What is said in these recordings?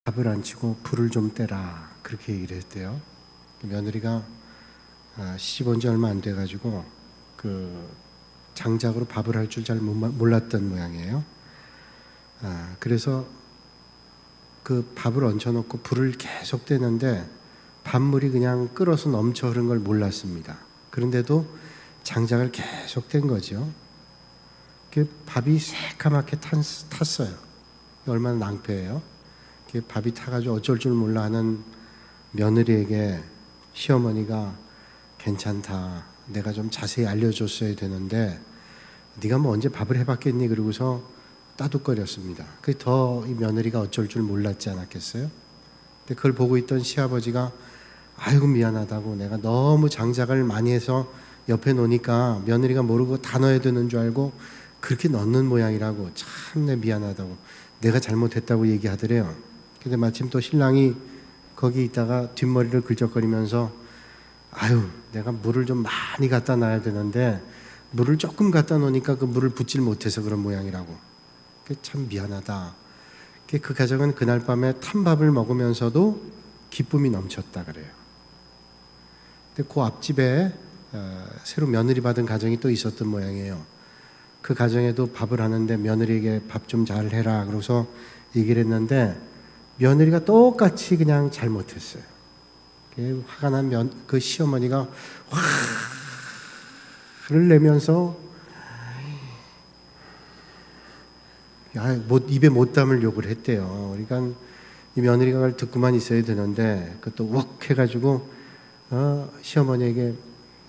밥을 안 치고 불을 좀 떼라, 그렇게 얘기를 했대요. 며느리가 시집 온 지 얼마 안 돼가지고 그 장작으로 밥을 할 줄 잘 몰랐던 모양이에요. 그래서 그 밥을 얹혀놓고 불을 계속 떼는데 밥물이 그냥 끓어서 넘쳐 흐른 걸 몰랐습니다. 그런데도 장작을 계속 뗀 거죠. 그 밥이 새까맣게 탔어요. 얼마나 낭패예요. 밥이 타가지고 어쩔 줄 몰라 하는 며느리에게 시어머니가 괜찮다, 내가 좀 자세히 알려줬어야 되는데 네가 뭐 언제 밥을 해봤겠니? 그러고서 따둑거렸습니다. 그게 더 이 며느리가 어쩔 줄 몰랐지 않았겠어요? 근데 그걸 보고 있던 시아버지가 아이고 미안하다고, 내가 너무 장작을 많이 해서 옆에 놓으니까 며느리가 모르고 다 넣어야 되는 줄 알고 그렇게 넣는 모양이라고, 참내 미안하다고, 내가 잘못했다고 얘기하더래요. 근데 마침 또 신랑이 거기 있다가 뒷머리를 긁적거리면서 아유, 내가 물을 좀 많이 갖다 놔야 되는데 물을 조금 갖다 놓으니까 그 물을 붓질 못해서 그런 모양이라고. 참 미안하다. 그 가정은 그날 밤에 탄밥을 먹으면서도 기쁨이 넘쳤다 그래요. 근데 그 앞집에 새로 며느리 받은 가정이 또 있었던 모양이에요. 그 가정에도 밥을 하는데 며느리에게 밥 좀 잘 해라 그러고서 얘기를 했는데 며느리가 똑같이 그냥 잘못했어요. 화가 난 그 시어머니가 화를 내면서 입에 못 담을 욕을 했대요. 그러니까 이 며느리가 그걸 듣고만 있어야 되는데 그것도 웍 해가지고 시어머니에게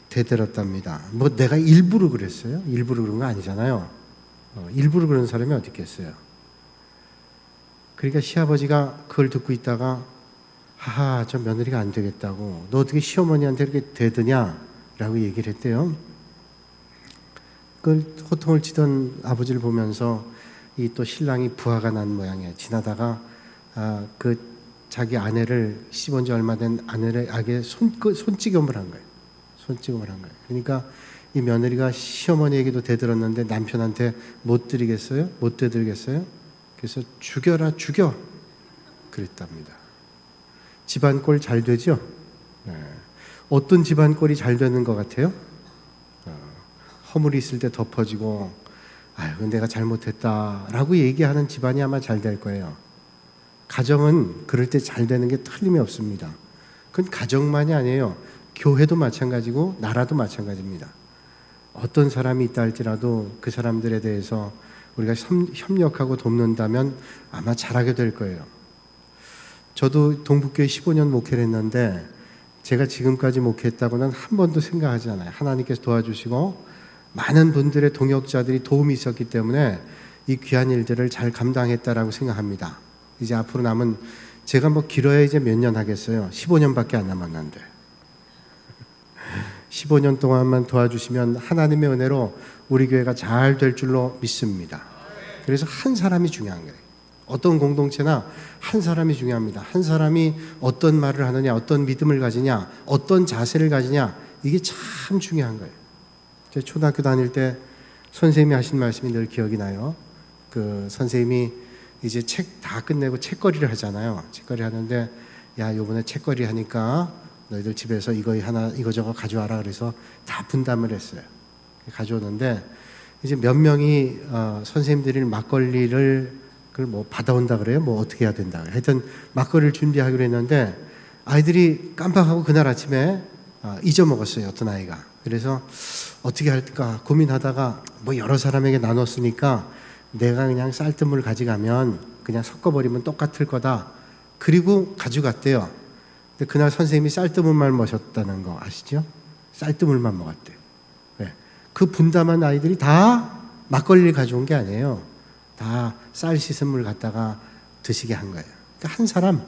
대들었답니다. 뭐 내가 일부러 그랬어요? 일부러 그런 거 아니잖아요. 일부러 그런 사람이 어디 있겠어요? 그러니까 시아버지가 그걸 듣고 있다가 하하, 저 며느리가 안 되겠다고, 너 어떻게 시어머니한테 이렇게 대드냐? 라고 얘기를 했대요. 그걸 호통을 치던 아버지를 보면서 이 또 신랑이 부하가 난 모양이에요. 지나다가 그 자기 아내를, 시집 온 지 얼마 된 아내를 아게 손찌검을 한 거예요. 손찌검을 한 거예요. 그러니까 이 며느리가 시어머니에게도 대들었는데 남편한테 못 드리겠어요? 못 대드리겠어요? 그래서 죽여라, 죽여, 그랬답니다. 집안 꼴 잘 되죠? 네. 어떤 집안 꼴이 잘 되는 것 같아요? 허물이 있을 때 덮어지고 아유, 내가 잘못했다라고 얘기하는 집안이 아마 잘 될 거예요. 가정은 그럴 때 잘 되는 게 틀림이 없습니다. 그건 가정만이 아니에요. 교회도 마찬가지고 나라도 마찬가지입니다. 어떤 사람이 있다 할지라도 그 사람들에 대해서 우리가 협력하고 돕는다면 아마 잘하게 될 거예요. 저도 동북교회 15년 목회를 했는데 제가 지금까지 목회했다고는 한 번도 생각하지 않아요. 하나님께서 도와주시고 많은 분들의 동역자들이 도움이 있었기 때문에 이 귀한 일들을 잘 감당했다라고 생각합니다. 이제 앞으로 남은, 제가 뭐 길어야 이제 몇 년 하겠어요. 15년밖에 안 남았는데 15년 동안만 도와주시면 하나님의 은혜로 우리 교회가 잘 될 줄로 믿습니다. 그래서 한 사람이 중요한 거예요. 어떤 공동체나 한 사람이 중요합니다. 한 사람이 어떤 말을 하느냐, 어떤 믿음을 가지냐, 어떤 자세를 가지냐, 이게 참 중요한 거예요. 제가 초등학교 다닐 때 선생님이 하신 말씀이 늘 기억이 나요. 그 선생님이 이제 책 다 끝내고 책거리를 하잖아요. 책거리 하는데 야, 요번에 책거리 하니까 너희들 집에서 이거저거 가져와라. 그래서 다 분담을 했어요. 가져오는데 이제 몇 명이 선생님들이 막걸리를 그걸 뭐 받아온다 그래요? 뭐 어떻게 해야 된다 그래요? 하여튼 막걸리를 준비하기로 했는데 아이들이 깜빡하고 그날 아침에 잊어먹었어요. 어떤 아이가. 그래서 어떻게 할까 고민하다가 뭐 여러 사람에게 나눴으니까 내가 그냥 쌀뜨물 가져가면 그냥 섞어버리면 똑같을 거다. 그리고 가져갔대요. 근데 그날 선생님이 쌀뜨물만 마셨다는 거 아시죠? 쌀뜨물만 먹었대요. 네. 그 분담한 아이들이 다 막걸리를 가져온 게 아니에요. 다 쌀 씻은 물 갖다가 드시게 한 거예요. 그러니까 한 사람,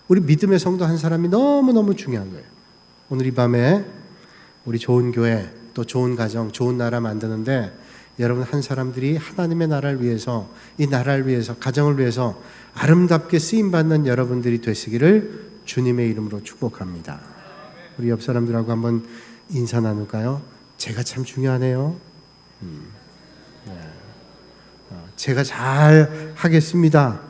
우리 믿음의 성도 한 사람이 너무너무 중요한 거예요. 오늘 이 밤에 우리 좋은 교회, 또 좋은 가정, 좋은 나라 만드는데 여러분 한 사람들이 하나님의 나라를 위해서, 이 나라를 위해서, 가정을 위해서 아름답게 쓰임받는 여러분들이 되시기를 주님의 이름으로 축복합니다. 우리 옆 사람들하고 한번 인사 나눌까요? 제가 참 중요하네요. 제가 잘 하겠습니다.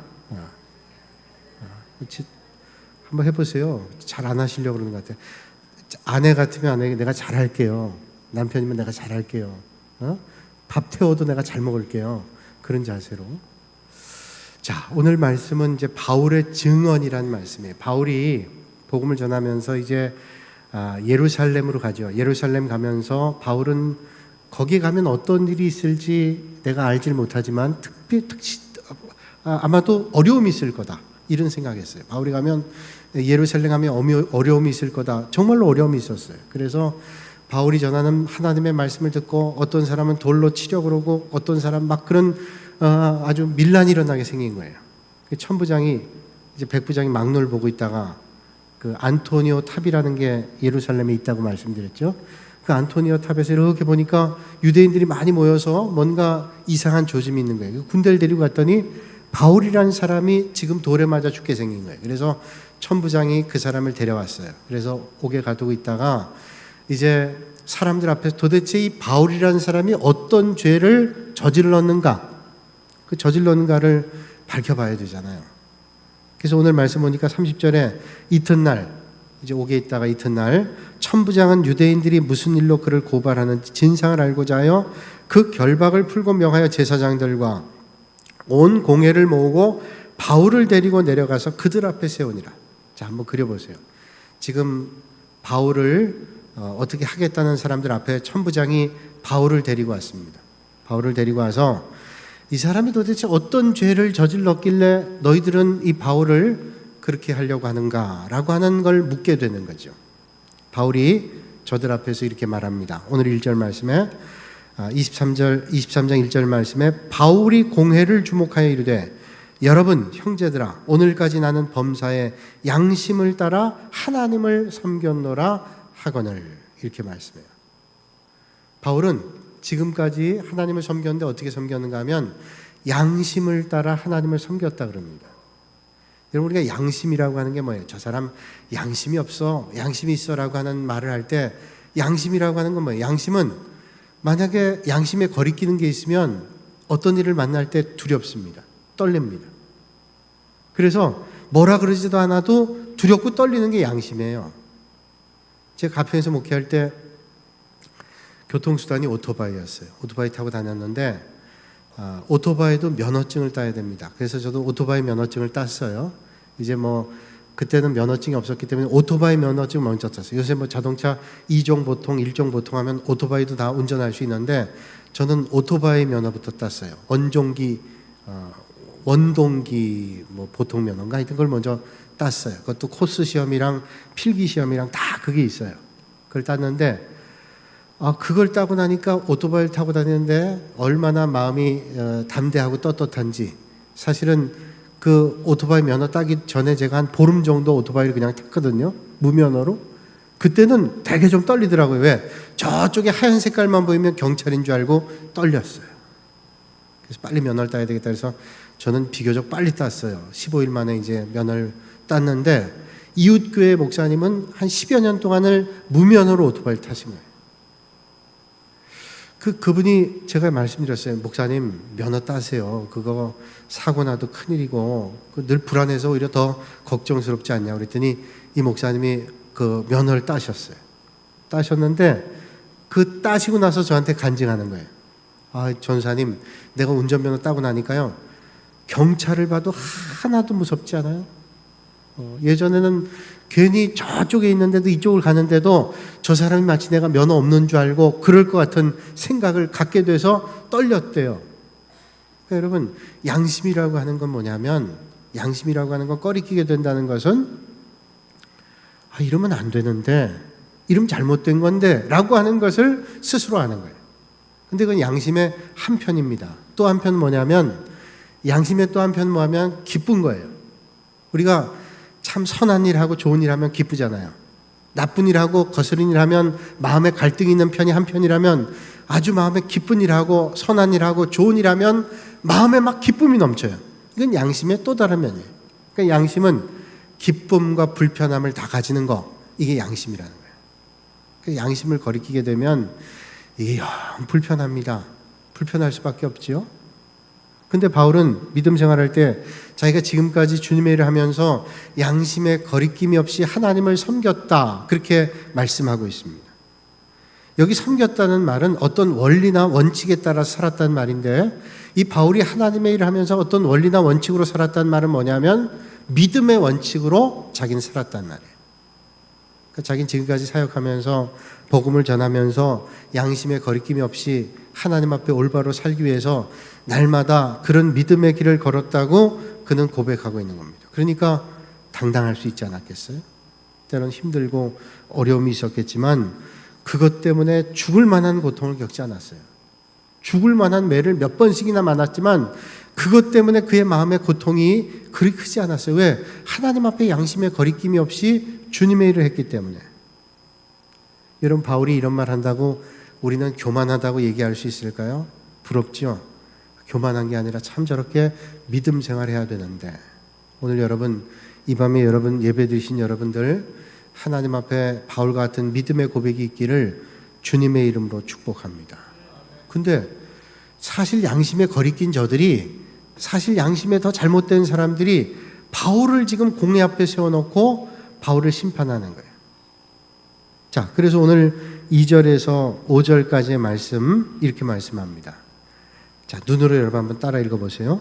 한번 해보세요. 잘 안 하시려고 그러는 것 같아요. 아내 같으면 아내에게 내가 잘할게요. 남편이면 내가 잘할게요. 밥 태워도 내가 잘 먹을게요. 그런 자세로. 자, 오늘 말씀은 이제 바울의 증언이라는 말씀이에요. 바울이 복음을 전하면서 이제 예루살렘으로 가죠. 예루살렘 가면서 바울은 거기 가면 어떤 일이 있을지 내가 알질 못하지만 아마도 어려움이 있을 거다. 이런 생각했어요. 바울이 가면 예루살렘 가면 어려움이 있을 거다. 정말로 어려움이 있었어요. 그래서 바울이 전하는 하나님의 말씀을 듣고 어떤 사람은 돌로 치려 그러고 어떤 사람 막 그런 아주 밀란이 일어나게 생긴 거예요. 천부장이 이제 백부장이 막노를 보고 있다가 그 안토니오 탑이라는 게 예루살렘에 있다고 말씀드렸죠. 그 안토니오 탑에서 이렇게 보니까 유대인들이 많이 모여서 뭔가 이상한 조짐이 있는 거예요. 군대를 데리고 갔더니 바울이라는 사람이 지금 돌에 맞아 죽게 생긴 거예요. 그래서 천부장이 그 사람을 데려왔어요. 그래서 옥에 가두고 있다가 이제 사람들 앞에서 도대체 이 바울이라는 사람이 어떤 죄를 저질렀는가, 그 저질렀는가를 밝혀봐야 되잖아요. 그래서 오늘 말씀 보니까 30절에 이튿날, 이제 옥에 있다가 이튿날 천부장은 유대인들이 무슨 일로 그를 고발하는지 진상을 알고자 하여 그 결박을 풀고 명하여 제사장들과 온 공회를 모으고 바울을 데리고 내려가서 그들 앞에 세우니라. 자, 한번 그려보세요. 지금 바울을 어떻게 하겠다는 사람들 앞에 천부장이 바울을 데리고 왔습니다. 바울을 데리고 와서 이 사람이 도대체 어떤 죄를 저질렀길래 너희들은 이 바울을 그렇게 하려고 하는가라고 하는 걸 묻게 되는 거죠. 바울이 저들 앞에서 이렇게 말합니다. 오늘 1절 말씀에 23장 1절 말씀에 바울이 공회를 주목하여 이르되 여러분 형제들아 오늘까지 나는 범사에 양심을 따라 하나님을 섬겼노라 하거늘 이렇게 말씀해요. 바울은 지금까지 하나님을 섬겼는데 어떻게 섬겼는가 하면 양심을 따라 하나님을 섬겼다 그럽니다. 여러분 우리가 양심이라고 하는 게 뭐예요? 저 사람 양심이 없어, 양심이 있어라고 하는 말을 할 때 양심이라고 하는 건 뭐예요? 양심은 만약에 양심에 거리끼는 게 있으면 어떤 일을 만날 때 두렵습니다. 떨립니다. 그래서 뭐라 그러지도 않아도 두렵고 떨리는 게 양심이에요. 제가 가평에서 목회할 때 교통수단이 오토바이였어요. 오토바이 타고 다녔는데 오토바이도 면허증을 따야 됩니다. 그래서 저도 오토바이 면허증을 땄어요. 이제 뭐 그때는 면허증이 없었기 때문에 오토바이 면허증을 먼저 땄어요. 요새 뭐 자동차 2종 보통, 1종 보통 하면 오토바이도 다 운전할 수 있는데 저는 오토바이 면허부터 땄어요. 원동기 뭐 보통 면허인가 하여튼 걸 먼저 땄어요. 그것도 코스 시험이랑 필기 시험이랑 다 그게 있어요. 그걸 땄는데 그걸 따고 나니까 오토바이를 타고 다니는데 얼마나 마음이 담대하고 떳떳한지. 사실은 그 오토바이 면허 따기 전에 제가 한 보름 정도 오토바이를 그냥 탔거든요. 무면허로. 그때는 되게 좀 떨리더라고요. 왜? 저쪽에 하얀 색깔만 보이면 경찰인 줄 알고 떨렸어요. 그래서 빨리 면허를 따야 되겠다 해서 저는 비교적 빨리 땄어요. 15일 만에 이제 면허를 땄는데 이웃교회 목사님은 한 10여 년 동안을 무면허로 오토바이를 타신 거예요. 그분이 제가 말씀드렸어요. 목사님 면허 따세요. 그거 사고 나도 큰일이고 늘 불안해서 오히려 더 걱정스럽지 않냐 그랬더니 이 목사님이 그 면허를 따셨어요. 따셨는데 그 따시고 나서 저한테 간증하는 거예요. 전사님 내가 운전면허 따고 나니까요 경찰을 봐도 하나도 무섭지 않아요. 예전에는 괜히 저쪽에 있는데도 이쪽을 가는데도 저 사람이 마치 내가 면허 없는 줄 알고 그럴 것 같은 생각을 갖게 돼서 떨렸대요. 그러니까 여러분 양심이라고 하는 건 뭐냐면 양심이라고 하는 건 꺼리끼게 된다는 것은 이러면 안 되는데 이러면 잘못된 건데 라고 하는 것을 스스로 하는 거예요. 근데 그건 양심의 한편입니다. 또 한편은 뭐냐면 양심의 또 한편은 뭐냐면 기쁜 거예요. 우리가 참 선한 일하고 좋은 일하면 기쁘잖아요. 나쁜 일하고 거스른 일하면 마음에 갈등이 있는 편이 한편이라면 아주 마음에 기쁜 일하고 선한 일하고 좋은 일하면 마음에 막 기쁨이 넘쳐요. 이건 양심의 또 다른 면이에요. 그러니까 양심은 기쁨과 불편함을 다 가지는 거, 이게 양심이라는 거예요. 그러니까 양심을 거리끼게 되면 불편합니다. 불편할 수밖에 없지요. 근데 바울은 믿음 생활할 때 자기가 지금까지 주님의 일을 하면서 양심에 거리낌이 없이 하나님을 섬겼다, 그렇게 말씀하고 있습니다. 여기 섬겼다는 말은 어떤 원리나 원칙에 따라 살았다는 말인데, 이 바울이 하나님의 일을 하면서 어떤 원리나 원칙으로 살았다는 말은 뭐냐면 믿음의 원칙으로 자기는 살았다는 말이에요. 그러니까 자기는 지금까지 사역하면서 복음을 전하면서 양심에 거리낌이 없이 하나님 앞에 올바로 살기 위해서 날마다 그런 믿음의 길을 걸었다고 그는 고백하고 있는 겁니다. 그러니까 당당할 수 있지 않았겠어요? 때로는 힘들고 어려움이 있었겠지만 그것 때문에 죽을 만한 고통을 겪지 않았어요. 죽을 만한 매를 몇 번씩이나 만났지만 그것 때문에 그의 마음의 고통이 그리 크지 않았어요. 왜? 하나님 앞에 양심에 거리낌이 없이 주님의 일을 했기 때문에. 여러분, 바울이 이런 말 한다고 우리는 교만하다고 얘기할 수 있을까요? 부럽지요? 교만한 게 아니라 참 저렇게 믿음 생활해야 되는데, 오늘 여러분, 이 밤에 여러분 예배 드리신 여러분들 하나님 앞에 바울 같은 믿음의 고백이 있기를 주님의 이름으로 축복합니다. 근데 사실 양심에 거리낀 저들이, 사실 양심에 더 잘못된 사람들이 바울을 지금 공회 앞에 세워놓고 바울을 심판하는 거예요. 자, 그래서 오늘 2절에서 5절까지의 말씀 이렇게 말씀합니다. 자, 눈으로 여러분 한번 따라 읽어보세요.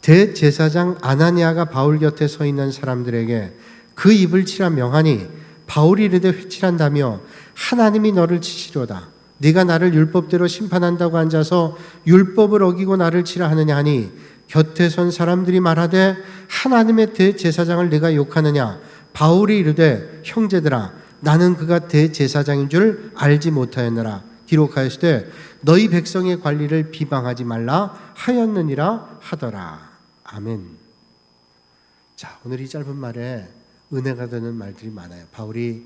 대제사장 아나니아가 바울 곁에 서 있는 사람들에게 그 입을 치라 명하니 바울이 이르되 회칠한다며 하나님이 너를 치시려다. 네가 나를 율법대로 심판한다고 앉아서 율법을 어기고 나를 치라 하느냐 하니 곁에 선 사람들이 말하되 하나님의 대제사장을 네가 욕하느냐. 바울이 이르되 형제들아 나는 그가 대제사장인 줄 알지 못하였느라. 기록하였으되 너희 백성의 관리를 비방하지 말라 하였느니라 하더라. 아멘. 자, 오늘 이 짧은 말에 은혜가 되는 말들이 많아요. 바울이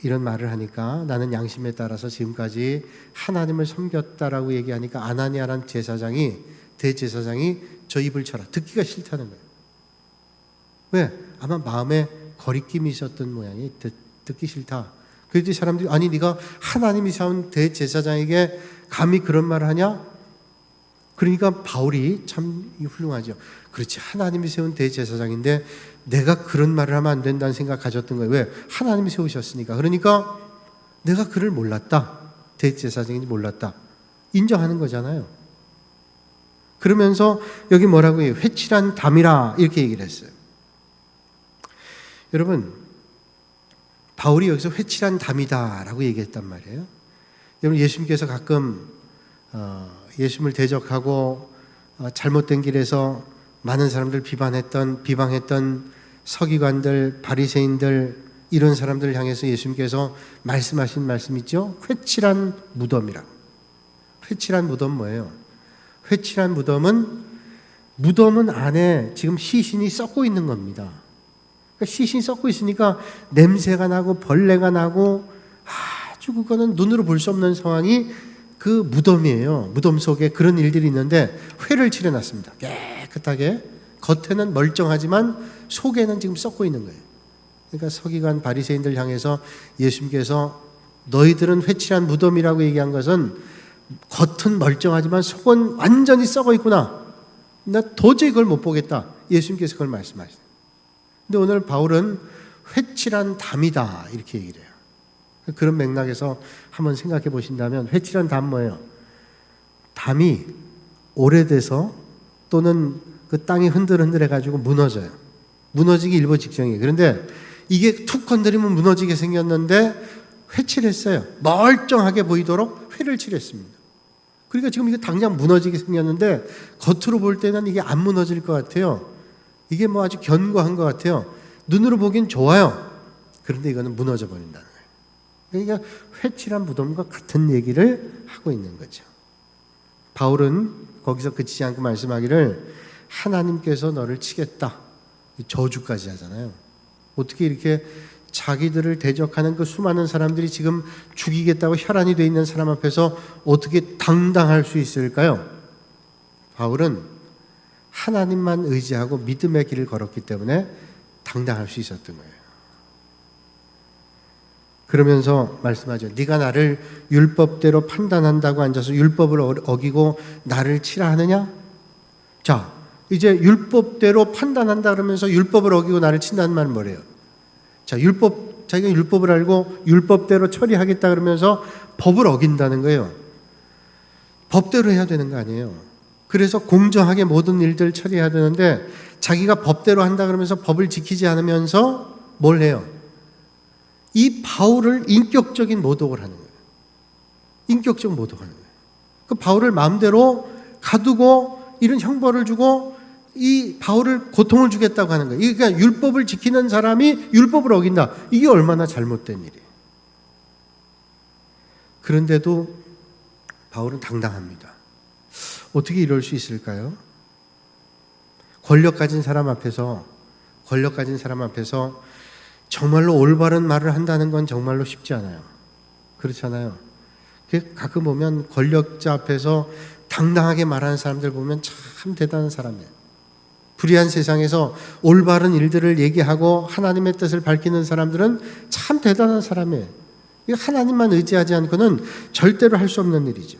이런 말을 하니까 나는 양심에 따라서 지금까지 하나님을 섬겼다라고 얘기하니까 아나니아란 대제사장이 저 입을 쳐라. 듣기가 싫다는 거예요. 왜? 아마 마음에 거리낌이 있었던 모양이 듣기 싫다. 그랬더니 사람들이 아니 네가 하나님이 세운 대제사장에게 감히 그런 말을 하냐? 그러니까 바울이 참 훌륭하죠. 그렇지, 하나님이 세운 대제사장인데 내가 그런 말을 하면 안 된다는 생각 가졌던 거예요. 왜? 하나님이 세우셨으니까. 그러니까 내가 그를 몰랐다. 대제사장인지 몰랐다. 인정하는 거잖아요. 그러면서 여기 뭐라고 해요? 회칠한 담이라 이렇게 얘기를 했어요. 여러분, 바울이 여기서 회칠한 담이다라고 얘기했단 말이에요. 여러분, 예수님께서 가끔 예수님을 대적하고 잘못된 길에서 많은 사람들 비방했던 서기관들, 바리새인들, 이런 사람들을 향해서 예수님께서 말씀하신 말씀 있죠? 회칠한 무덤이라. 회칠한 무덤 뭐예요? 회칠한 무덤은 안에 지금 시신이 썩고 있는 겁니다. 그러니까 시신이 썩고 있으니까 냄새가 나고 벌레가 나고 아주 그거는 눈으로 볼 수 없는 상황이 그 무덤이에요. 무덤 속에 그런 일들이 있는데 회를 칠해놨습니다. 깨끗하게. 겉에는 멀쩡하지만 속에는 지금 썩고 있는 거예요. 그러니까 서기관 바리새인들 향해서 예수님께서 너희들은 회칠한 무덤이라고 얘기한 것은 겉은 멀쩡하지만 속은 완전히 썩어 있구나. 나 도저히 그걸 못 보겠다. 예수님께서 그걸 말씀하시죠. 근데 오늘 바울은 회칠한 담이다 이렇게 얘기를 해요. 그런 맥락에서 한번 생각해 보신다면 회칠한 담 뭐예요? 담이 오래돼서 또는 그 땅이 흔들흔들 해가지고 무너져요. 무너지기 일보 직전이에요. 그런데 이게 툭 건드리면 무너지게 생겼는데 회칠했어요. 멀쩡하게 보이도록 회를 칠했습니다. 그러니까 지금 이게 당장 무너지게 생겼는데 겉으로 볼 때는 이게 안 무너질 것 같아요. 이게 뭐 아주 견고한 것 같아요. 눈으로 보기엔 좋아요. 그런데 이거는 무너져 버린다는 거예요. 그러니까 회칠한 무덤과 같은 얘기를 하고 있는 거죠. 바울은 거기서 그치지 않고 말씀하기를 하나님께서 너를 치겠다. 저주까지 하잖아요. 어떻게 이렇게 자기들을 대적하는 그 수많은 사람들이 지금 죽이겠다고 혈안이 돼 있는 사람 앞에서 어떻게 당당할 수 있을까요? 바울은 하나님만 의지하고 믿음의 길을 걸었기 때문에 당당할 수 있었던 거예요. 그러면서 말씀하죠. 네가 나를 율법대로 판단한다고 앉아서 율법을 어기고 나를 치라 하느냐? 자, 이제 율법대로 판단한다 그러면서 율법을 어기고 나를 친다는 말은 뭐래요? 자, 자기가 율법을 알고 율법대로 처리하겠다 그러면서 법을 어긴다는 거예요. 법대로 해야 되는 거 아니에요. 그래서 공정하게 모든 일들을 처리해야 되는데 자기가 법대로 한다 그러면서 법을 지키지 않으면서 뭘 해요? 이 바울을 인격적인 모독을 하는 거예요. 인격적 모독을 하는 거예요. 그 바울을 마음대로 가두고 이런 형벌을 주고 이 바울을 고통을 주겠다고 하는 거예요. 그러니까 율법을 지키는 사람이 율법을 어긴다. 이게 얼마나 잘못된 일이에요. 그런데도 바울은 당당합니다. 어떻게 이럴 수 있을까요? 권력 가진 사람 앞에서 정말로 올바른 말을 한다는 건 정말로 쉽지 않아요. 그렇잖아요. 가끔 보면 권력자 앞에서 당당하게 말하는 사람들 보면 참 대단한 사람이에요. 불의한 세상에서 올바른 일들을 얘기하고 하나님의 뜻을 밝히는 사람들은 참 대단한 사람이에요. 하나님만 의지하지 않고는 절대로 할 수 없는 일이죠.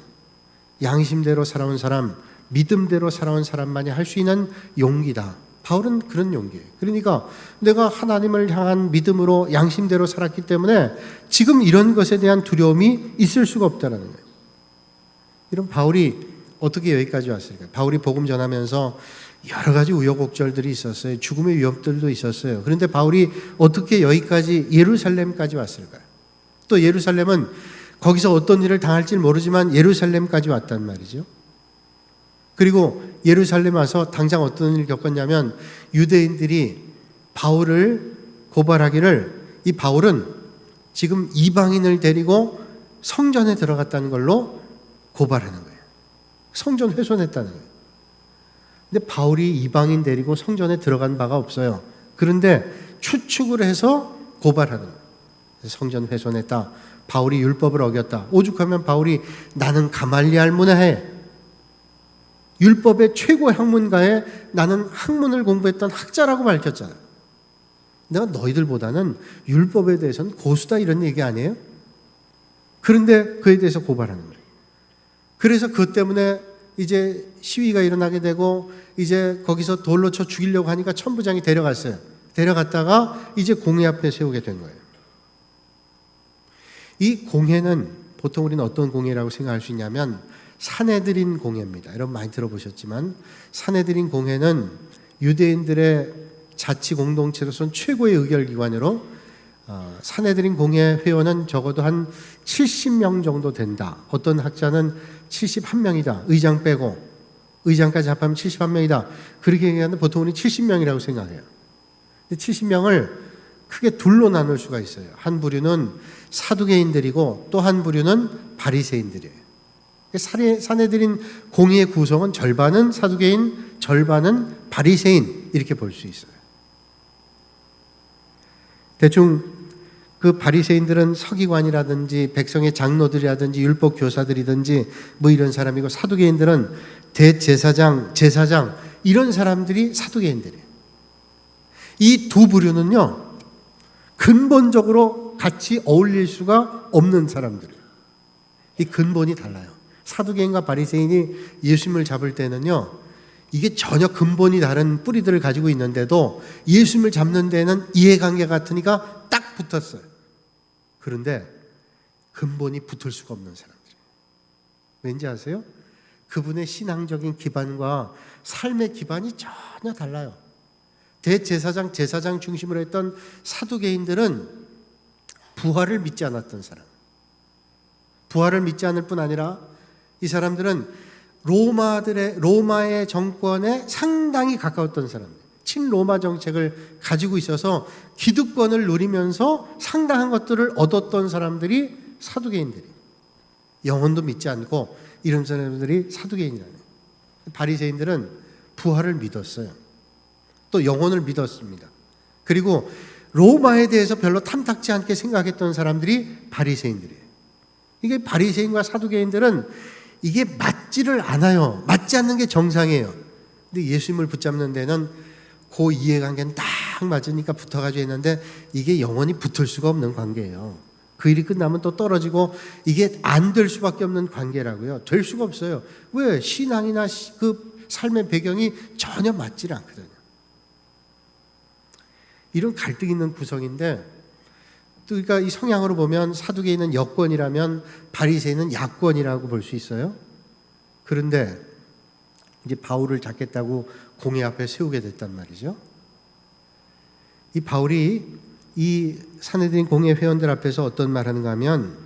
양심대로 살아온 사람, 믿음대로 살아온 사람만이 할 수 있는 용기다. 바울은 그런 용기예요. 그러니까 내가 하나님을 향한 믿음으로 양심대로 살았기 때문에 지금 이런 것에 대한 두려움이 있을 수가 없다는 거예요. 이런 바울이 어떻게 여기까지 왔을까요? 바울이 복음 전하면서 여러 가지 우여곡절들이 있었어요. 죽음의 위협들도 있었어요. 그런데 바울이 어떻게 여기까지 예루살렘까지 왔을까요? 또 예루살렘은 거기서 어떤 일을 당할지 모르지만 예루살렘까지 왔단 말이죠. 그리고 예루살렘 와서 당장 어떤 일을 겪었냐면 유대인들이 바울을 고발하기를 이 바울은 지금 이방인을 데리고 성전에 들어갔다는 걸로 고발하는 거예요. 성전 훼손했다는 거예요. 근데 바울이 이방인 데리고 성전에 들어간 바가 없어요. 그런데 추측을 해서 고발하는 거예요. 성전 훼손했다. 바울이 율법을 어겼다. 오죽하면 바울이 나는 가말리알 문화에 율법의 최고 학문가에 나는 학문을 공부했던 학자라고 밝혔잖아요. 내가 너희들보다는 율법에 대해서는 고수다 이런 얘기 아니에요? 그런데 그에 대해서 고발하는 거예요. 그래서 그것 때문에 이제 시위가 일어나게 되고 이제 거기서 돌로 쳐 죽이려고 하니까 천부장이 데려갔어요. 데려갔다가 이제 공회 앞에 세우게 된 거예요. 이 공회는 보통 우리는 어떤 공회라고 생각할 수 있냐면 산헤드린 공회입니다. 여러분 많이 들어보셨지만 산헤드린 공회는 유대인들의 자치 공동체로서는 최고의 의결기관으로 산헤드린 공회 회원은 적어도 한 70명 정도 된다. 어떤 학자는 71명이다. 의장 빼고 의장까지 합하면 71명이다. 그렇게 얘기하는데 보통 우리는 70명이라고 생각해요. 70명을 크게 둘로 나눌 수가 있어요. 한 부류는 사두개인들이고 또 한 부류는 바리새인들이에요. 산헤드린 공의의 구성은 절반은 사두개인, 절반은 바리새인 이렇게 볼 수 있어요. 대충 그 바리새인들은 서기관이라든지 백성의 장로들이라든지 율법 교사들이든지 뭐 이런 사람이고 사두개인들은 대제사장, 제사장 이런 사람들이 사두개인들이에요. 이 두 부류는요 근본적으로 같이 어울릴 수가 없는 사람들이에요. 이 근본이 달라요. 사두개인과 바리새인이 예수님을 잡을 때는요 이게 전혀 근본이 다른 뿌리들을 가지고 있는데도 예수님을 잡는 데는 이해관계가 같으니까 딱 붙었어요. 그런데 근본이 붙을 수가 없는 사람들이에요. 왠지 아세요? 그분의 신앙적인 기반과 삶의 기반이 전혀 달라요. 대제사장, 제사장 중심으로 했던 사두개인들은 부활을 믿지 않았던 사람. 부활을 믿지 않을 뿐 아니라 이 사람들은 로마의 정권에 상당히 가까웠던 사람들. 친로마 정책을 가지고 있어서 기득권을 누리면서 상당한 것들을 얻었던 사람들이 사두개인들이. 영혼도 믿지 않고 이런 사람들이 사두개인이라는 거예요. 바리새인들은 부활을 믿었어요. 또 영혼을 믿었습니다. 그리고 로마에 대해서 별로 탐탁지 않게 생각했던 사람들이 바리새인들이에요. 이게 바리새인과 사두개인들은 이게 맞지를 않아요. 맞지 않는 게 정상이에요. 근데 예수님을 붙잡는 데는 그 이해관계는 딱 맞으니까 붙어가지고 했는데 이게 영원히 붙을 수가 없는 관계예요. 그 일이 끝나면 또 떨어지고 이게 안 될 수밖에 없는 관계라고요. 될 수가 없어요. 왜? 신앙이나 그 삶의 배경이 전혀 맞질 않거든요. 이런 갈등 있는 구성인데, 그러니까 이 성향으로 보면 사두개인은 여권이라면 바리새인은 야권이라고 볼 수 있어요. 그런데 이제 바울을 잡겠다고 공회 앞에 세우게 됐단 말이죠. 이 바울이 이 산헤드린 공회 회원들 앞에서 어떤 말 하는가 하면,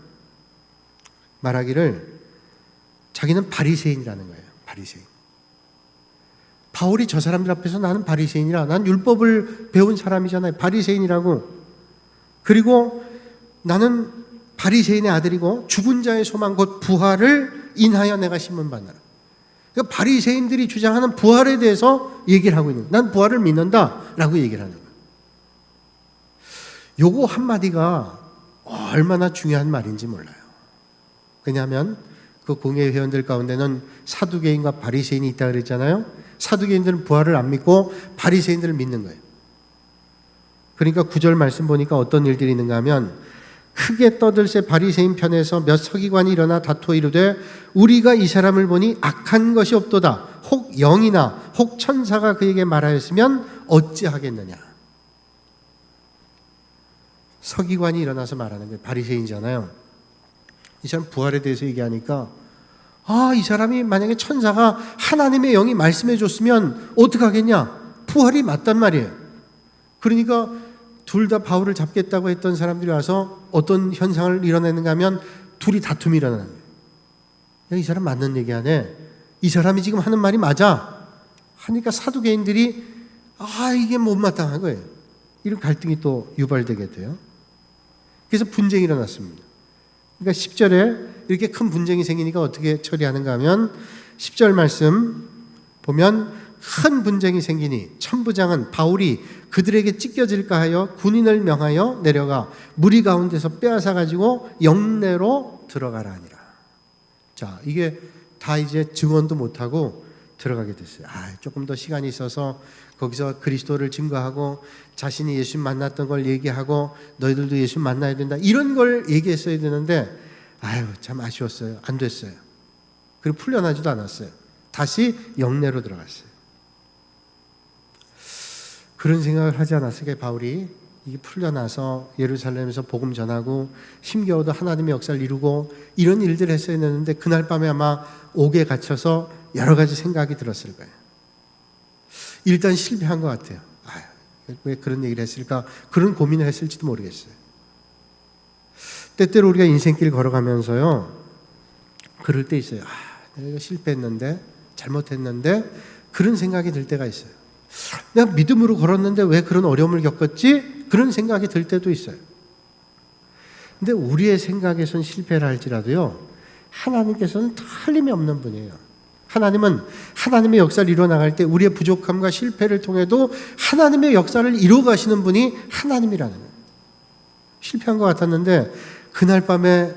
말하기를 자기는 바리새인이라는 거예요. 바리새인. 바울이 저 사람들 앞에서 나는 바리새인이라, 난 율법을 배운 사람이잖아요. 바리새인이라고. 그리고 나는 바리새인의 아들이고 죽은 자의 소망 곧 부활을 인하여 내가 신문받느라. 그러니까 바리새인들이 주장하는 부활에 대해서 얘기를 하고 있는 거예요. 난 부활을 믿는다라고 얘기를 하는 거예요. 요거 한마디가 얼마나 중요한 말인지 몰라요. 왜냐하면 그 공회 회원들 가운데는 사두개인과 바리새인이 있다 그랬잖아요. 사두개인들은 부활을 안 믿고 바리새인들을 믿는 거예요. 그러니까 9절 말씀 보니까 어떤 일들이 있는가 하면, 크게 떠들새 바리새인 편에서 몇 서기관이 일어나 다투어 이르되 우리가 이 사람을 보니 악한 것이 없도다. 혹 영이나 혹 천사가 그에게 말하였으면 어찌하겠느냐. 서기관이 일어나서 말하는 거예요. 바리새인이잖아요. 이 사람 부활에 대해서 얘기하니까, 이 사람이 만약에 천사가 하나님의 영이 말씀해 줬으면 어떡하겠냐. 부활이 맞단 말이에요. 그러니까 둘 다 바울을 잡겠다고 했던 사람들이 와서 어떤 현상을 이뤄내는가 하면 둘이 다툼이 일어나는 거예요. 야, 이 사람 맞는 얘기 하네. 이 사람이 지금 하는 말이 맞아. 하니까 사두개인들이 이게 못마땅한 거예요. 이런 갈등이 또 유발되게 돼요. 그래서 분쟁이 일어났습니다. 그러니까 10절에 이렇게 큰 분쟁이 생기니까 어떻게 처리하는가 하면 10절 말씀 보면, 큰 분쟁이 생기니 천부장은 바울이 그들에게 찢겨질까 하여 군인을 명하여 내려가 무리 가운데서 빼앗아 가지고 영내로 들어가라 하니라. 자, 이게 다 이제 증언도 못하고 들어가게 됐어요. 조금 더 시간이 있어서 거기서 그리스도를 증거하고 자신이 예수 만났던 걸 얘기하고 너희들도 예수 만나야 된다, 이런 걸 얘기했어야 되는데 참 아쉬웠어요. 안 됐어요. 그리고 풀려나지도 않았어요. 다시 영내로 들어갔어요. 그런 생각을 하지 않았을까요? 바울이 이게 풀려나서 예루살렘에서 복음 전하고 힘겨워도 하나님의 역사를 이루고 이런 일들을 했어야 되는데, 그날 밤에 아마 옥에 갇혀서 여러 가지 생각이 들었을 거예요. 일단 실패한 것 같아요. 왜 그런 얘기를 했을까? 그런 고민을 했을지도 모르겠어요. 때때로 우리가 인생길 걸어가면서요, 그럴 때 있어요. 내가 실패했는데, 잘못했는데, 그런 생각이 들 때가 있어요. 내가 믿음으로 걸었는데 왜 그런 어려움을 겪었지? 그런 생각이 들 때도 있어요. 근데 우리의 생각에선 실패를 할지라도요, 하나님께서는 틀림이 없는 분이에요. 하나님은 하나님의 역사를 이루어나갈 때 우리의 부족함과 실패를 통해도 하나님의 역사를 이루어가시는 분이 하나님이라는 거예요. 실패한 것 같았는데 그날 밤에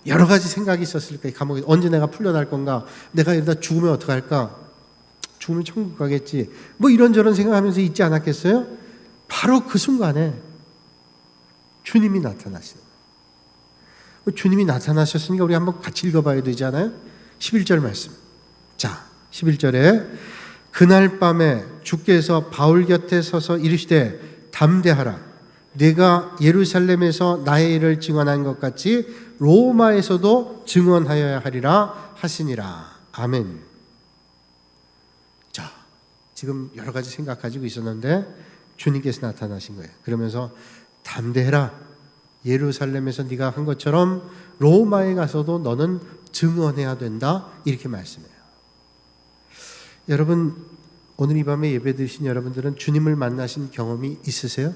여러 가지 생각이 있었을 거예요. 감옥에 언제 내가 풀려날 건가? 내가 이러다 죽으면 어떡할까? 죽으면 천국 가겠지. 이런저런 생각하면서 있지 않았겠어요? 바로 그 순간에 주님이 나타나시는 거예요. 주님이 나타나셨으니까 우리 한번 같이 읽어봐야 되잖아요. 11절 말씀. 자, 11절에 그날 밤에 주께서 바울 곁에 서서 이르시되 담대하라. 네가 예루살렘에서 나의 일을 증언한 것 같이 로마에서도 증언하여야 하리라 하시니라. 아멘. 자, 지금 여러 가지 생각 가지고 있었는데 주님께서 나타나신 거예요. 그러면서 담대해라. 예루살렘에서 네가 한 것처럼 로마에 가서도 너는 증언해야 된다. 이렇게 말씀해요. 여러분, 오늘 이 밤에 예배 드신 여러분들은 주님을 만나신 경험이 있으세요?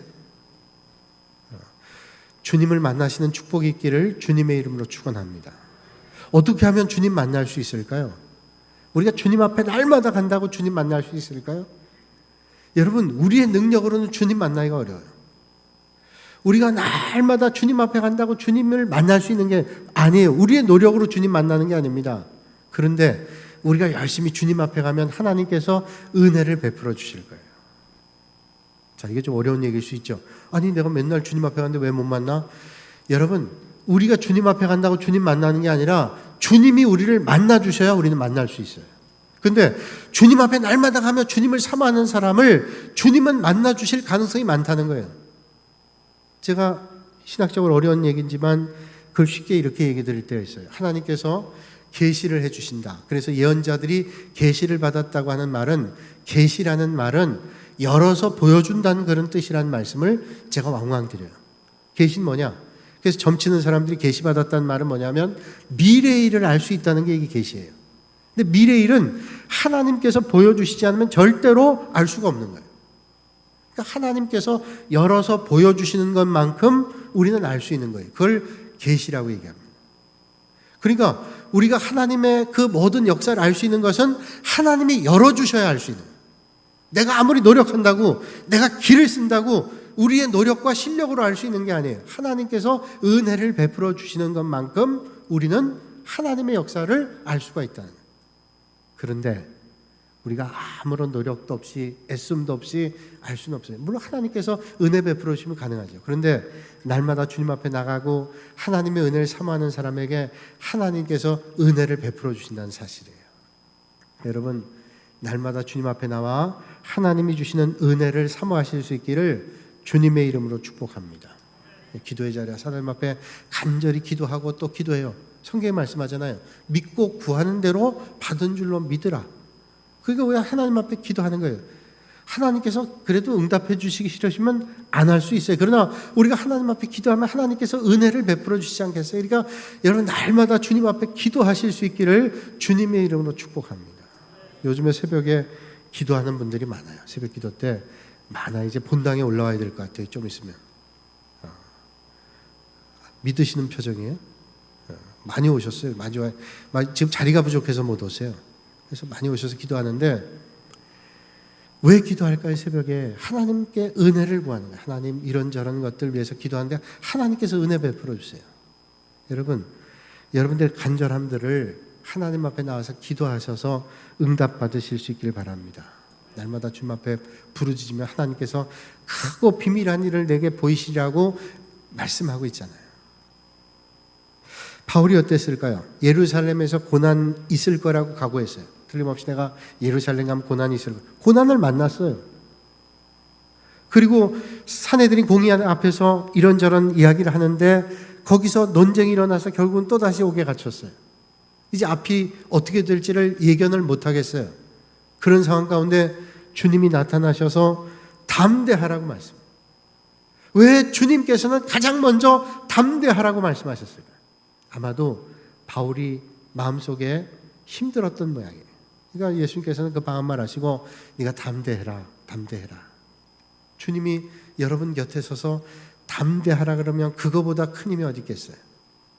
주님을 만나시는 축복이 있기를 주님의 이름으로 축원합니다. 어떻게 하면 주님 만날 수 있을까요? 우리가 주님 앞에 날마다 간다고 주님 만날 수 있을까요? 여러분, 우리의 능력으로는 주님 만나기가 어려워요. 우리가 날마다 주님 앞에 간다고 주님을 만날 수 있는 게 아니에요. 우리의 노력으로 주님 만나는 게 아닙니다. 그런데 우리가 열심히 주님 앞에 가면 하나님께서 은혜를 베풀어 주실 거예요. 자, 이게 좀 어려운 얘기일 수 있죠. 아니, 내가 맨날 주님 앞에 가는데 왜 못 만나? 여러분, 우리가 주님 앞에 간다고 주님 만나는 게 아니라 주님이 우리를 만나 주셔야 우리는 만날 수 있어요. 근데 주님 앞에 날마다 가며 주님을 사모하는 사람을 주님은 만나 주실 가능성이 많다는 거예요. 제가 신학적으로 어려운 얘기지만 그걸 쉽게 이렇게 얘기 드릴 때가 있어요. 하나님께서 계시를 해 주신다. 그래서 예언자들이 계시를 받았다고 하는 말은, 계시라는 말은 열어서 보여준다는 그런 뜻이라는 말씀을 제가 왕왕 드려요. 계시는 뭐냐? 그래서 점치는 사람들이 계시 받았다는 말은 뭐냐면 미래의 일을 알 수 있다는 게 이게 계시예요. 근데 미래의 일은 하나님께서 보여주시지 않으면 절대로 알 수가 없는 거예요. 그러니까 하나님께서 열어서 보여주시는 것만큼 우리는 알 수 있는 거예요. 그걸 계시라고 얘기합니다. 그러니까 우리가 하나님의 그 모든 역사를 알 수 있는 것은 하나님이 열어주셔야 알 수 있는 거예요. 내가 아무리 노력한다고, 내가 길을 쓴다고 우리의 노력과 실력으로 알 수 있는 게 아니에요. 하나님께서 은혜를 베풀어 주시는 것만큼 우리는 하나님의 역사를 알 수가 있다는 거예요. 그런데 우리가 아무런 노력도 없이 애씀도 없이 알 수는 없어요. 물론 하나님께서 은혜 베풀어 주시면 가능하죠. 그런데 날마다 주님 앞에 나가고 하나님의 은혜를 사모하는 사람에게 하나님께서 은혜를 베풀어 주신다는 사실이에요. 여러분, 날마다 주님 앞에 나와 하나님이 주시는 은혜를 사모하실 수 있기를 주님의 이름으로 축복합니다. 기도의 자리에 하나님 앞에 간절히 기도하고 또 기도해요. 성경에 말씀하잖아요. 믿고 구하는 대로 받은 줄로 믿으라. 그러니까 우리가 하나님 앞에 기도하는 거예요. 하나님께서 그래도 응답해 주시기 싫으시면 안 할 수 있어요. 그러나 우리가 하나님 앞에 기도하면 하나님께서 은혜를 베풀어 주시지 않겠어요? 그러니까 여러분 날마다 주님 앞에 기도하실 수 있기를 주님의 이름으로 축복합니다. 요즘에 새벽에 기도하는 분들이 많아요. 새벽 기도 때 많아. 이제 본당에 올라와야 될 것 같아요. 좀 있으면. 믿으시는 표정이에요. 많이 오셨어요. 많이 와요. 지금 자리가 부족해서 못 오세요. 그래서 많이 오셔서 기도하는데 왜 기도할까요? 새벽에 하나님께 은혜를 구하는 거예요. 하나님 이런저런 것들 위해서 기도하는데 하나님께서 은혜 베풀어 주세요. 여러분, 여러분들의 간절함들을 하나님 앞에 나와서 기도하셔서 응답 받으실 수 있기를 바랍니다. 날마다 주님 앞에 부르짖으면 하나님께서 크고 비밀한 일을 내게 보이시라고 말씀하고 있잖아요. 바울이 어땠을까요? 예루살렘에서 고난 있을 거라고 각오했어요. 틀림없이 내가 예루살렘 가면 고난이 있을 거예요. 고난을 만났어요. 그리고 사내들이 공의 앞에서 이런저런 이야기를 하는데 거기서 논쟁이 일어나서 결국은 또다시 옥에 갇혔어요. 이제 앞이 어떻게 될지를 예견을 못하겠어요. 그런 상황 가운데 주님이 나타나셔서 담대하라고 말씀합니다. 왜 주님께서는 가장 먼저 담대하라고 말씀하셨을까요? 아마도 바울이 마음속에 힘들었던 모양이에요. 그러니까 예수님께서는 그 방언말 하시고 네가 담대해라, 담대해라. 주님이 여러분 곁에 서서 담대하라 그러면 그거보다 큰 힘이 어디 있겠어요?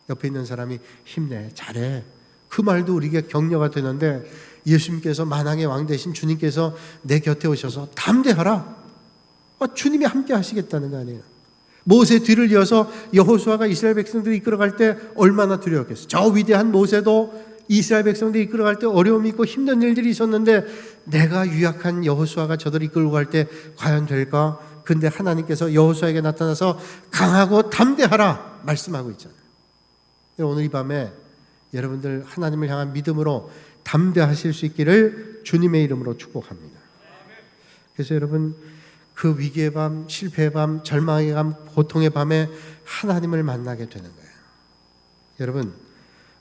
옆에 있는 사람이 힘내, 잘해. 그 말도 우리에게 격려가 되는데 예수님께서 만왕의 왕 되신 주님께서 내 곁에 오셔서 담대하라. 주님이 함께 하시겠다는 거 아니에요. 모세 뒤를 이어서 여호수아가 이스라엘 백성들이 이끌어갈 때 얼마나 두려웠겠어요. 저 위대한 모세도 이스라엘 백성들이 이끌어갈 때 어려움이 있고 힘든 일들이 있었는데 내가 유약한 여호수아가 저들을 이끌고 갈 때 과연 될까? 근데 하나님께서 여호수아에게 나타나서 강하고 담대하라 말씀하고 있잖아요. 오늘 이 밤에 여러분들 하나님을 향한 믿음으로 담대하실 수 있기를 주님의 이름으로 축복합니다. 그래서 여러분 그 위기의 밤, 실패의 밤, 절망의 밤, 고통의 밤에 하나님을 만나게 되는 거예요. 여러분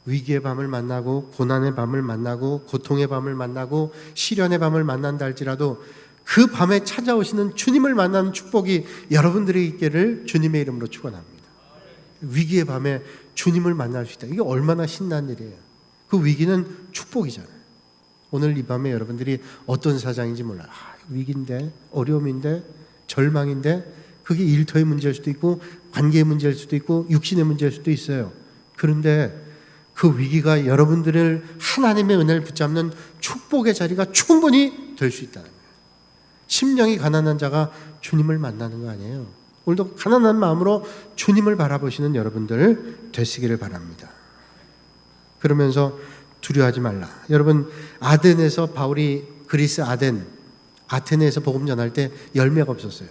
위기의 밤을 만나고 고난의 밤을 만나고 고통의 밤을 만나고 시련의 밤을 만난다 할지라도 그 밤에 찾아오시는 주님을 만나는 축복이 여러분들에게 있기를 주님의 이름으로 축원합니다. 위기의 밤에 주님을 만날 수 있다. 이게 얼마나 신난 일이에요. 그 위기는 축복이잖아요. 오늘 이 밤에 여러분들이 어떤 사장인지 몰라요. 위기인데, 어려움인데, 절망인데 그게 일터의 문제일 수도 있고 관계의 문제일 수도 있고 육신의 문제일 수도 있어요. 그런데 그 위기가 여러분들을 하나님의 은혜를 붙잡는 축복의 자리가 충분히 될 수 있다는 거예요. 심령이 가난한 자가 주님을 만나는 거 아니에요. 오늘도 가난한 마음으로 주님을 바라보시는 여러분들 되시기를 바랍니다. 그러면서 두려워하지 말라. 여러분 아덴에서 바울이 그리스 아테네에서 복음 전할 때 열매가 없었어요.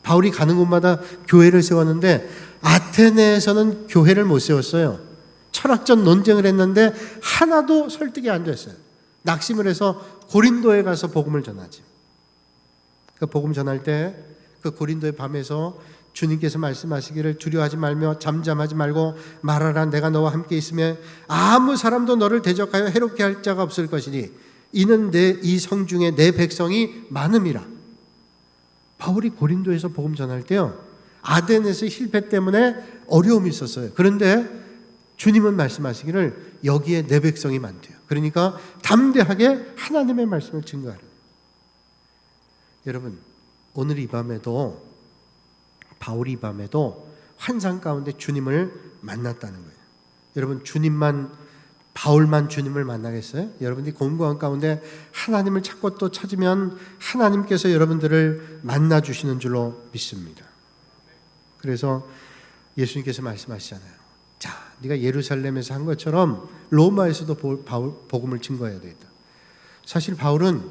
바울이 가는 곳마다 교회를 세웠는데 아테네에서는 교회를 못 세웠어요. 철학적 논쟁을 했는데 하나도 설득이 안 됐어요. 낙심을 해서 고린도에 가서 복음을 전하지. 그 복음 전할 때 그 고린도의 밤에서 주님께서 말씀하시기를 두려워하지 말며 잠잠하지 말고 말하라. 내가 너와 함께 있으며 아무 사람도 너를 대적하여 해롭게 할 자가 없을 것이니 이는 이 성 중에 내 백성이 많음이라. 바울이 고린도에서 복음 전할 때요, 아덴에서 실패 때문에 어려움이 있었어요. 그런데 주님은 말씀하시기를 여기에 내 백성이 많대요. 그러니까 담대하게 하나님의 말씀을 증거하라. 여러분, 오늘 이 밤에도, 바울이 이 밤에도 환상 가운데 주님을 만났다는 거예요. 여러분, 바울만 주님을 만나겠어요? 여러분들이 공부한 가운데 하나님을 찾고 또 찾으면 하나님께서 여러분들을 만나주시는 줄로 믿습니다. 그래서 예수님께서 말씀하시잖아요. 자, 네가 예루살렘에서 한 것처럼 로마에서도 복음을 증거해야 되겠다. 사실 바울은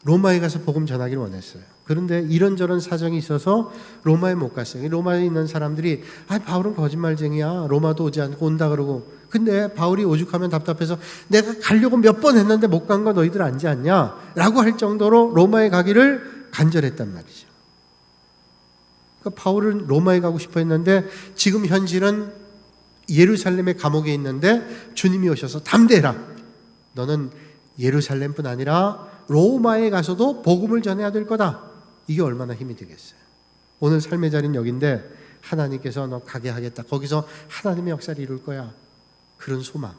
로마에 가서 복음 전하기를 원했어요. 그런데 이런저런 사정이 있어서 로마에 못 갔어요. 로마에 있는 사람들이 바울은 거짓말쟁이야. 로마도 오지 않고 온다 그러고. 근데 바울이 오죽하면 답답해서 내가 가려고 몇 번 했는데 못 간 거 너희들 알지 않냐? 라고 할 정도로 로마에 가기를 간절했단 말이죠. 그러니까 바울은 로마에 가고 싶어 했는데 지금 현실은 예루살렘의 감옥에 있는데 주님이 오셔서 담대해라. 너는 예루살렘뿐 아니라 로마에 가서도 복음을 전해야 될 거다. 이게 얼마나 힘이 되겠어요. 오늘 삶의 자리는 여긴데 하나님께서 너 가게 하겠다. 거기서 하나님의 역사를 이룰 거야. 그런 소망.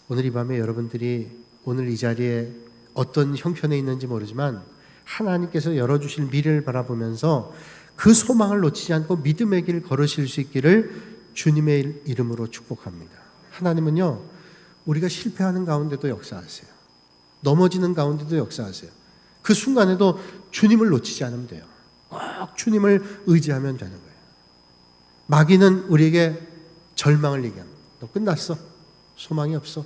오늘 이 밤에 여러분들이 오늘 이 자리에 어떤 형편에 있는지 모르지만 하나님께서 열어주실 미래를 바라보면서 그 소망을 놓치지 않고 믿음의 길 걸으실 수 있기를 주님의 이름으로 축복합니다. 하나님은요, 우리가 실패하는 가운데도 역사하세요. 넘어지는 가운데도 역사하세요. 그 순간에도 주님을 놓치지 않으면 돼요. 꼭 주님을 의지하면 되는 거예요. 마귀는 우리에게 절망을 얘기합니다. 너 끝났어. 소망이 없어.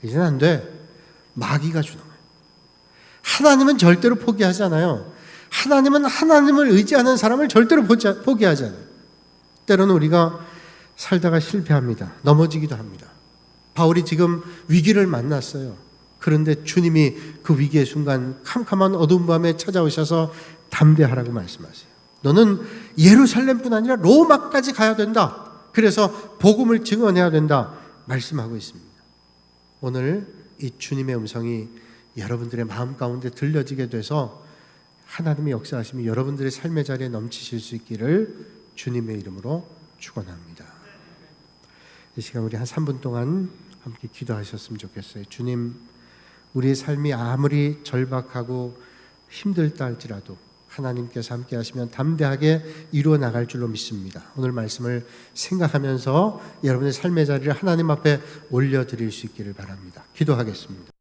이제는 안 돼. 마귀가 주는 거예요. 하나님은 절대로 포기하지 않아요. 하나님은 하나님을 의지하는 사람을 절대로 포기하지 않아요. 때로는 우리가 살다가 실패합니다. 넘어지기도 합니다. 바울이 지금 위기를 만났어요. 그런데 주님이 그 위기의 순간 캄캄한 어두운 밤에 찾아오셔서 담대하라고 말씀하세요. 너는 예루살렘뿐 아니라 로마까지 가야 된다. 그래서 복음을 증언해야 된다. 말씀하고 있습니다. 오늘 이 주님의 음성이 여러분들의 마음 가운데 들려지게 돼서 하나님의 역사하심이 여러분들의 삶의 자리에 넘치실 수 있기를 주님의 이름으로 축원합니다. 이 시간 우리 한 3분 동안 함께 기도하셨으면 좋겠어요. 주님, 우리의 삶이 아무리 절박하고 힘들다 할지라도 하나님께서 함께 하시면 담대하게 이루어 나갈 줄로 믿습니다. 오늘 말씀을 생각하면서 여러분의 삶의 자리를 하나님 앞에 올려드릴 수 있기를 바랍니다. 기도하겠습니다.